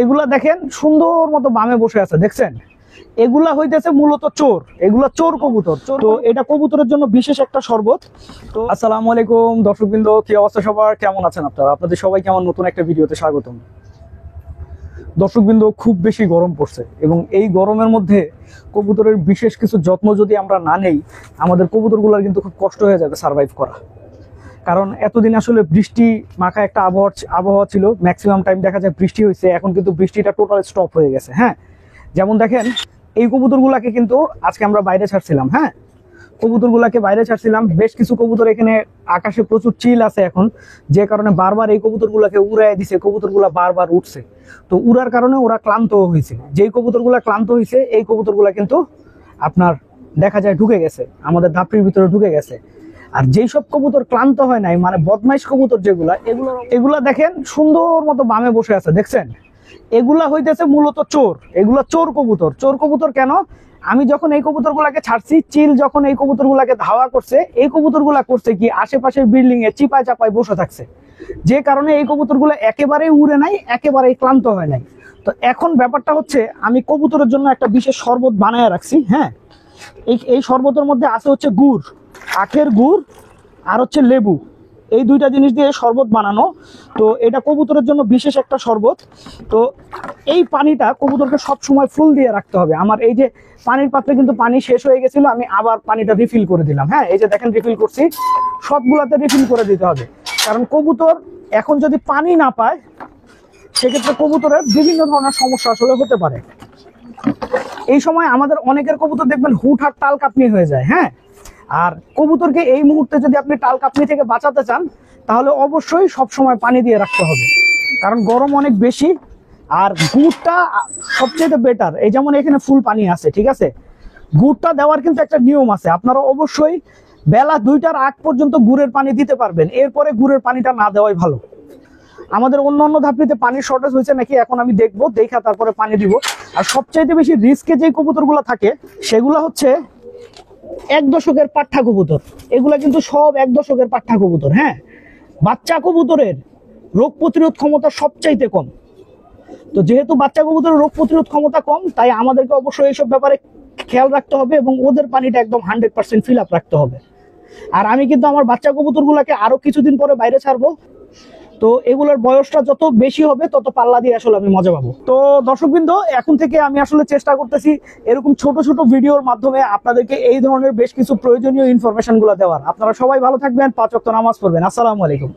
এগুলা দেখেন সুন্দর মতো বামে বসে আছে, দেখছেন? এগুলা হইতেছে মূলত চোর, এগুলা চোর কবুতর। তো এটা কবুতরের জন্য বিশেষ একটা শরবত। তো আসসালামু আলাইকুম দর্শকবৃন্দ, কি অবস্থা সবার, কেমন আছেন আপনারা? আপনাদের সবাইকে আমার নতুন একটা ভিডিওতে স্বাগতম। দর্শকবৃন্দ, খুব বেশি গরম পড়ছে এবং এই গরমের মধ্যে কবুতরের বিশেষ কিছু যত্ন যদি আমরা না নেই, আমাদের কবুতরগুলোর কিন্তু খুব কষ্ট হয়ে যাবে সার্ভাইভ করা। কারণ এতদিন আসলে বৃষ্টি মাখা একটা আবহাওয়া ছিল, ম্যাক্সিমাম টাইম দেখা যায় বৃষ্টি হয়েছে। এখন কিন্তু বৃষ্টিটা টোটাল স্টপ হয়ে গেছে। হ্যাঁ, যেমন দেখেন এই কবুতরগুলাকে কিন্তু আজকে আমরা বাইরে ছাড়ছিলাম। হ্যাঁ, কবুতরগুলাকে বাইরে ছাড়ছিলাম। বেশ কিছু কবুতর এখানে আকাশে প্রচুর চিল আছে এখন, যে কারণে বারবার এই কবুতরগুলাকে উড়াই দিছে। কবুতরগুলা বারবার উঠছে, তো উড়ার কারণে ওরা ক্লান্ত হয়েছে। যেই কবুতরগুলা ক্লান্ত হয়েছে এই কবুতরগুলা কিন্তু আপনার দেখা যায় ঢুকে গেছে, আমাদের ধাপড়ির ভিতরে ঢুকে গেছে। আর যেই সব কবুতর ক্লান্ত হয় নাই, মানে বদমাইশ কবুতর যেগুলা, এগুলা দেখেন সুন্দর মতো বামে বসে আছে, দেখছেন? এগুলা হইতেছে মূলত চোর, এগুলা চোর কবুতর। চোর কবুতর কেন? আমি যখন এই কবুতরগুলাকে ছাড়ছি, চিল যখন এই কবুতরগুলাকে ধাওয়া করছে, এই কবুতরগুলা করছে কি আশেপাশের বিল্ডিং এ চিপায় চাপায় বসে থাকছে, যে কারণে এই কবুতরগুলো একেবারেই উড়ে নাই, একেবারেই ক্লান্ত হয় নাই। তো এখন ব্যাপারটা হচ্ছে, আমি কবুতরের জন্য একটা বিশেষ শরবত বানায় রাখছি। হ্যাঁ, এই শরবতের মধ্যে আছে হচ্ছে গুড়, আখের গুড় আর হচ্ছে লেবু, এই দুইটা জিনিস দিয়ে শরবত বানানো। তো এটা কবুতরের জন্য বিশেষ একটা শরবত। তো এই পানিটা কবুতরকে সব সময় ফুল দিয়ে রাখতে হবে। আমার এই যে পানির পাত্রে কিন্তু পানি শেষ হয়ে গেছিল, আমি আবার পানিটা রিফিল করে দিলাম। হ্যাঁ, এই যে দেখেন রিফিল করছি, সবগুলাতে রিফিল করে দিতে হবে। কারণ কবুতর এখন যদি পানি না পায়, সেক্ষেত্রে কবুতরের বিভিন্ন ধরনের সমস্যা আসলে হতে পারে। এই সময় আমাদের অনেকের কবুতর দেখবেন হুটহাট টাল কাঁপনি হয়ে যায়। হ্যাঁ, আর কবুতরকে এই মুহূর্তে যদি আপনি টাল কাঁপনি থেকে বাঁচাতে চান, তাহলে অবশ্যই সব সময় পানি দিয়ে রাখতে হবে, কারণ গরম অনেক বেশি। আর গুড়টা সবচেয়ে বেটার। এই যেমন এখানে ফুল পানি আছে, ঠিক আছে? গুড়টা দেওয়ার কিন্তু একটা নিয়ম আছে। আপনারা অবশ্যই বেলা 2টার আগ পর্যন্ত গুড়ের পানি দিতে পারবেন, এরপরে গুড়ের পানিটা না দেওয়াই ভালো। আমাদের অন্য ধাপড়িতে পানির শর্টেজ হয়েছে নাকি এখন আমি দেখবো, দেখা তারপরে পানি দিব। আর সবচাইতে বেশি রিস্কে যে কবুতরগুলো থাকে, সেগুলো হচ্ছে 1 দশকের পাঠা কবুতর। এগুলা কিন্তু সব 1 দশকের পাঠা কবুতর। হ্যাঁ, বাচ্চা কবুতরের রোগ প্রতিরোধ ক্ষমতা সবচাইতে কম। তো যেহেতু বাচ্চা কবুতরের রোগ প্রতিরোধ ক্ষমতা কম, তাই আমাদেরকে অবশ্যই এইসব ব্যাপারে খেয়াল রাখতে হবে এবং ওদের পানিটা একদম 100% ফিল আপ রাখতে হবে। আর আমি কিন্তু আমার বাচ্চা কবুতরগুলোকে আরো কিছুদিন পরে বাইরে ছাড়বো। তো এগুলোর বয়সটা যত বেশি হবে, তত পাল্লা দিয়ে আসলে আমি মজা পাবো। তো দর্শকবৃন্দ, এখন থেকে আমি আসলে চেষ্টা করতেছি এরকম ছোট ছোট ভিডিওর মাধ্যমে আপনাদেরকে এই ধরনের বেশ কিছু প্রয়োজনীয় ইনফরমেশন গুলো দেওয়ার। আপনারা সবাই ভালো থাকবেন, 5 ওয়াক্ত নামাজ পড়বেন। আসসালামু আলাইকুম।